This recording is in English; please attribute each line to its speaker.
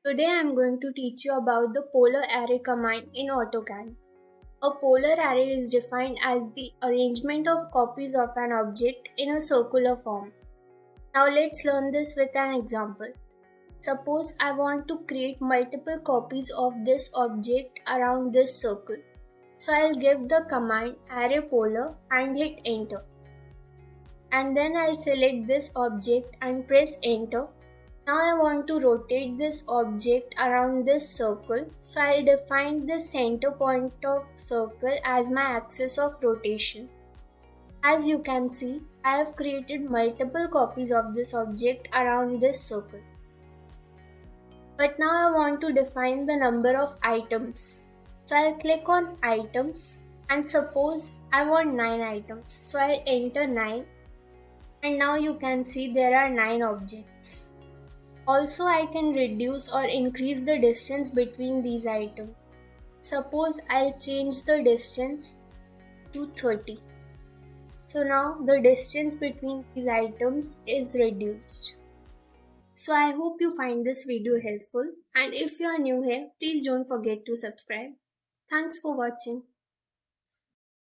Speaker 1: Today I am going to teach you about the polar array command in AutoCAD. A polar array is defined as the arrangement of copies of an object in a circular form. Now let's learn this with an example. Suppose I want to create multiple copies of this object around this circle. So I'll give the command ARRAYPOLAR and hit enter. And then I'll select this object and press enter. Now I want to rotate this object around this circle, so I'll define the center point of circle as my axis of rotation. As you can see, I have created multiple copies of this object around this circle. But now I want to define the number of items. So I'll click on items and suppose I want 9 items. So I'll enter 9 and now you can see there are 9 objects. Also, I can reduce or increase the distance between these items. Suppose I'll change the distance to 30. So now the distance between these items is reduced. So I hope you find this video helpful, and if you are new here, please don't forget to subscribe. Thanks for watching.